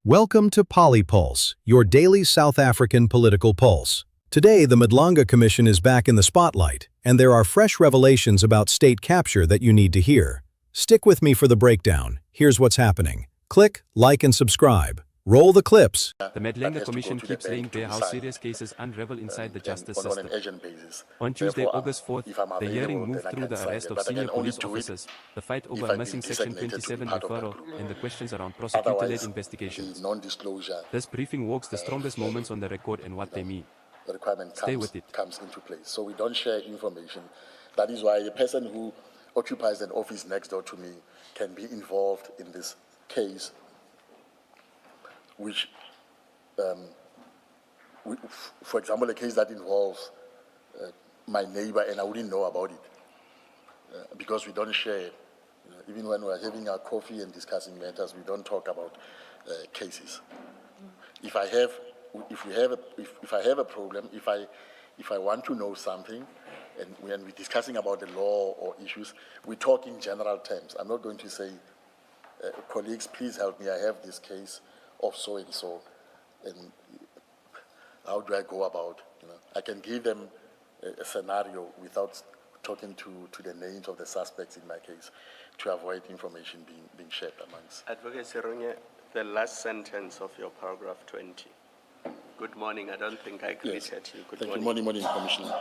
Welcome to PoliPulse, your daily South African political pulse. Today, the Madlanga Commission is back in the spotlight, and there are fresh revelations about state capture that you need to hear. Stick with me for the breakdown. Here's what's happening. Click, like, and subscribe. Roll the clips. The Madlanga Commission keeps saying bare how serious cases unravel inside the justice system. On Tuesday, August 4th, the hearing moved through the arrest of senior police officers, the fight over a missing Section 27 referral, and the questions around prosecutor-led investigations. This briefing walks the strongest moments on the record and what they mean. Stay with it. Comes into place. So we don't share information. That is why a person who occupies an office next door to me can be involved in this case, which, for example, a case that involves my neighbor, and I wouldn't know about it because we don't share. Even when we're having our coffee and discussing matters, we don't talk about cases. If I have a problem, if I want to know something, and when we're discussing about the law or issues, we talk in general terms. I'm not going to say, colleagues, please help me. I have this case of so and so, and how do I go about? I can give them a scenario without talking to the names of the suspects in my case, to avoid information being shared amongst. Advocate Serunye, the last sentence of your paragraph 20. Good morning. I don't think I greeted you. Good morning. Morning, Commissioner.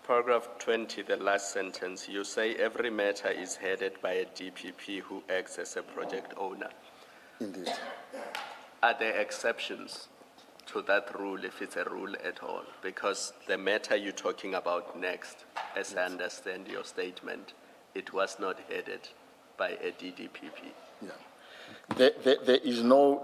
Paragraph 20, the last sentence. You say every matter is headed by a DPP who acts as a project owner. Indeed. Are there exceptions to that rule, if it's a rule at all? Because the matter you're talking about next, as I understand your statement, it was not headed by a DDPP. Yeah. There is no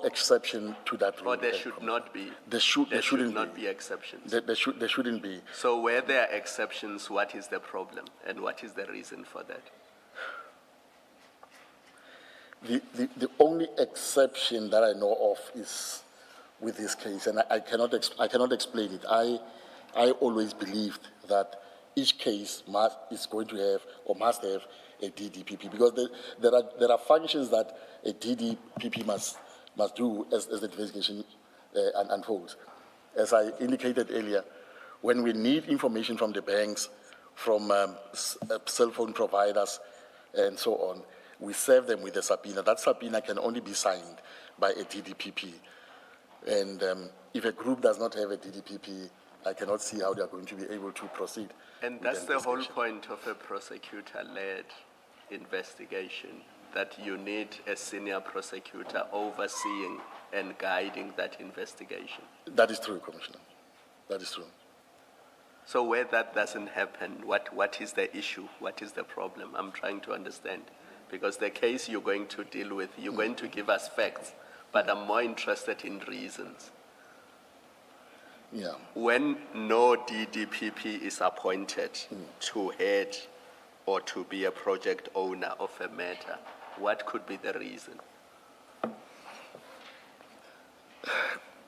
exception to that rule. Or there should not be. There shouldn't not be exceptions. There shouldn't be. So where there are exceptions, what is the problem, and what is the reason for that? The only exception that I know of is with this case, and I cannot explain it. I always believed that each case must have a DDPP, because there are functions that a DDPP must do as the investigation unfolds. As I indicated earlier, when we need information from the banks, from cell phone providers, and so on, we serve them with a subpoena. That subpoena can only be signed by a DDPP. And if a group does not have a DDPP, I cannot see how they are going to be able to proceed. And that's the whole point of a prosecutor-led investigation, that you need a senior prosecutor overseeing and guiding that investigation. That is true, Commissioner. That is true. So where that doesn't happen, what is the issue? What is the problem? I'm trying to understand. Because the case you're going to deal with, you're going to give us facts, but I'm more interested in reasons. Yeah. When no DDPP is appointed to head or to be a project owner of a matter, what could be the reason?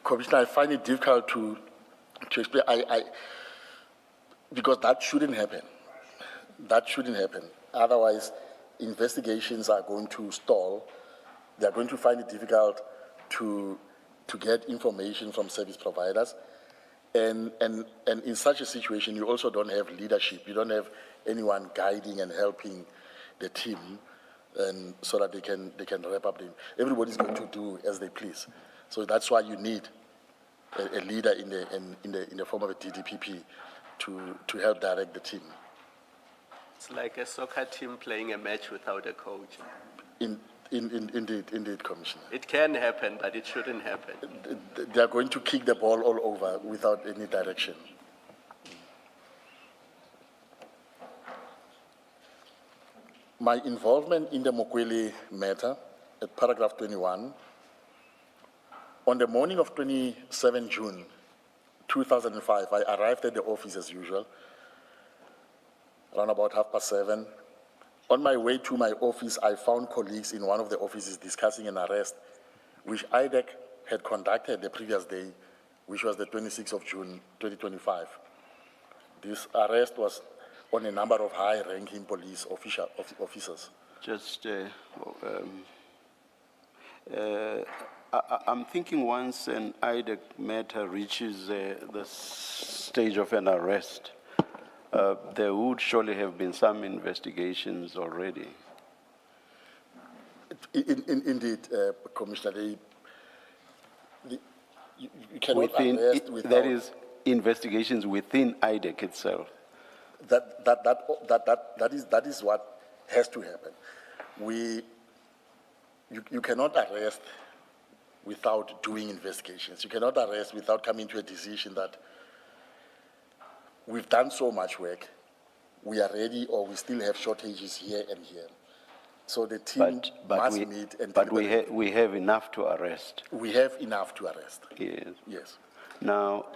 Commissioner, I find it difficult to explain. Because that shouldn't happen. That shouldn't happen. Otherwise, investigations are going to stall. They're going to find it difficult to get information from service providers. And in such a situation, you also don't have leadership. You don't have anyone guiding and helping the team, and so that they can wrap up. Everybody's going to do as they please. So that's why you need a leader in the form of a DDPP to help direct the team. It's like a soccer team playing a match without a coach. Indeed, Commissioner. It can happen, but it shouldn't happen. They are going to kick the ball all over without any direction. My involvement in the Mokwele matter, at paragraph 21, on the morning of 27 June 2005, I arrived at the office as usual, around about 7:30. On my way to my office, I found colleagues in one of the offices discussing an arrest, which IDEC had conducted the previous day, which was the 26th of June, 2025. This arrest was on a number of high-ranking police officers. Just I'm thinking once an IDEC matter reaches the stage of an arrest, there would surely have been some investigations already. Indeed, Commissioner, you cannot arrest without... There is investigations within IDEC itself. That is what has to happen. You cannot arrest without doing investigations. You cannot arrest without coming to a decision that we've done so much work, we are ready, or we still have shortages here and here. So the team must meet and... But we have enough to arrest. We have enough to arrest. Yes. Yes. Now,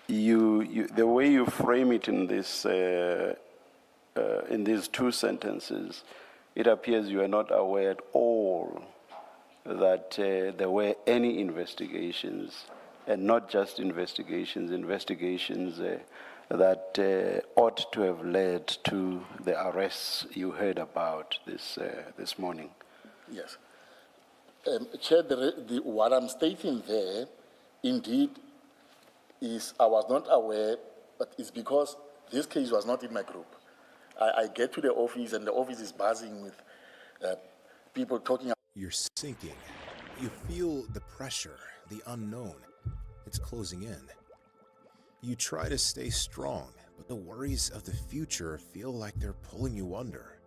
the way you frame it in this, in these two sentences, it appears you are not aware at all that there were any investigations, and not just investigations that ought to have led to the arrests you heard about this morning. Yes. Chair, what I'm stating there, indeed, is I was not aware, but it's because this case was not in my group. I get to the office, and the office is buzzing with people talking. You're sinking. You feel the pressure, the unknown. It's closing in. You try to stay strong, but the worries of the future feel like they're pulling you under.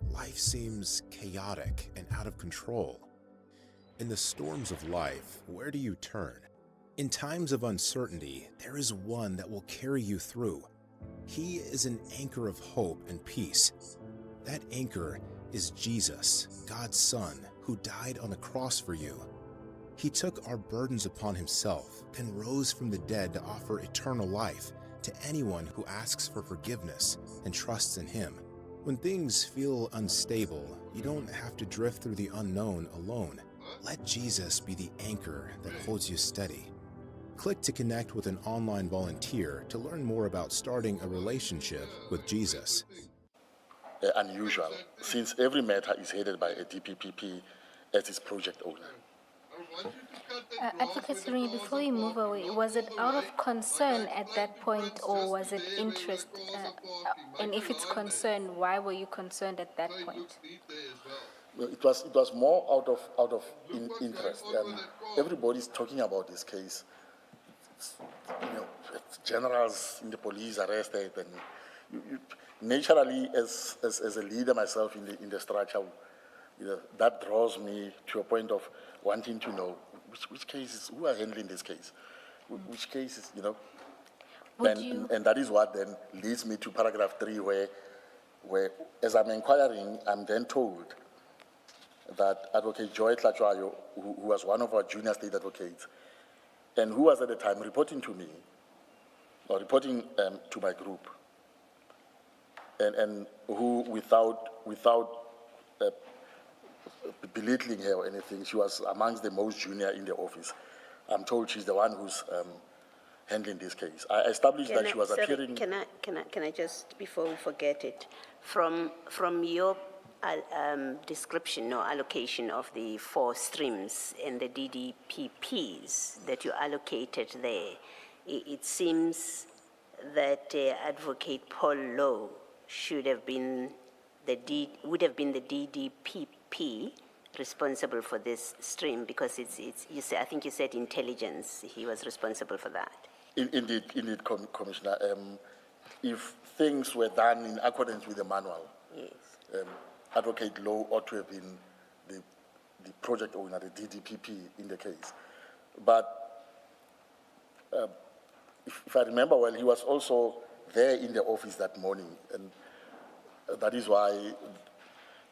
Life seems chaotic and out of control. In the storms of life, where do you turn? In times of uncertainty, there is one that will carry you through. He is an anchor of hope and peace. That anchor is Jesus, God's Son, who died on the cross for you. He took our burdens upon himself and rose from the dead to offer eternal life to anyone who asks for forgiveness and trusts in him. When things feel unstable, you don't have to drift through the unknown alone. Let Jesus be the anchor that holds you steady. Click to connect with an online volunteer to learn more about starting a relationship with Jesus. Unusual, since every matter is headed by a DPPP as its project owner. Advocate Siruni, before you move away, was it out of concern at that point, or was it interest? And if it's concern, why were you concerned at that point? It was more out of interest. Everybody's talking about this case. Generals in the police arrested, and naturally, as a leader myself in the structure, that draws me to a point of wanting to know which cases, who are handling this case, which cases, and that is what then leads me to paragraph 3, where as I'm inquiring, I'm then told that Advocate Joy Tlatswayo, who was one of our junior state advocates, and who was at the time reporting to me, or reporting to my group, and who, without belittling her or anything, she was amongst the most junior in the office. I'm told she's the one who's handling this case. I established that she was appearing... Can I just, before we forget it, from your description or allocation of the 4 streams and the DDPPs that you allocated there, it seems that Advocate Paul Lowe would have been the DDPP responsible for this stream, because I think you said intelligence, he was responsible for that. Indeed, Commissioner. If things were done in accordance with the manual, yes. Advocate Lowe ought to have been the project owner, the DDPP in the case. But if I remember well, he was also there in the office that morning, and that is why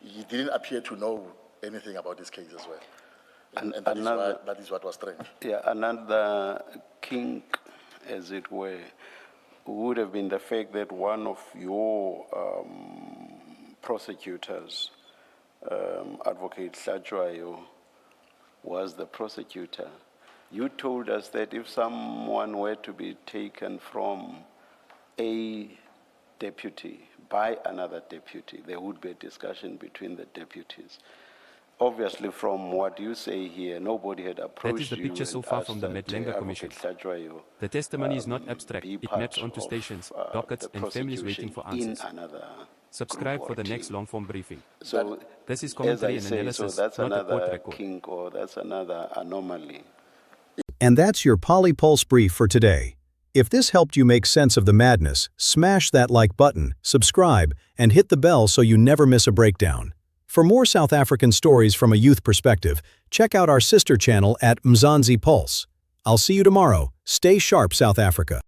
he didn't appear to know anything about this case as well. And that is what was strange. Yeah, another kink, as it were, would have been the fact that one of your prosecutors, Advocate Tlatswayo, was the prosecutor. You told us that if someone were to be taken from a deputy by another deputy, there would be a discussion between the deputies. obviously, from what you say here, nobody had approached the you picture and so far asked from the that, Madlanga Commission. Advocate Hlatshwayo, The testimony is not abstract, be it part maps onto of, stations, the dockets, and families waiting for prosecution answers. in another Subscribe group for or the next team. long-form briefing. So, This is as commentary I and say, analysis, so that's not a court another record. kink, or that's another anomaly. And that's your PoliPulse brief for today. If this helped you make sense of the madness, smash that like button, subscribe, and hit the bell so you never miss a breakdown. For more South African stories from a youth perspective, check out our sister channel at Mzansi Pulse. I'll see you tomorrow. Stay sharp, South Africa.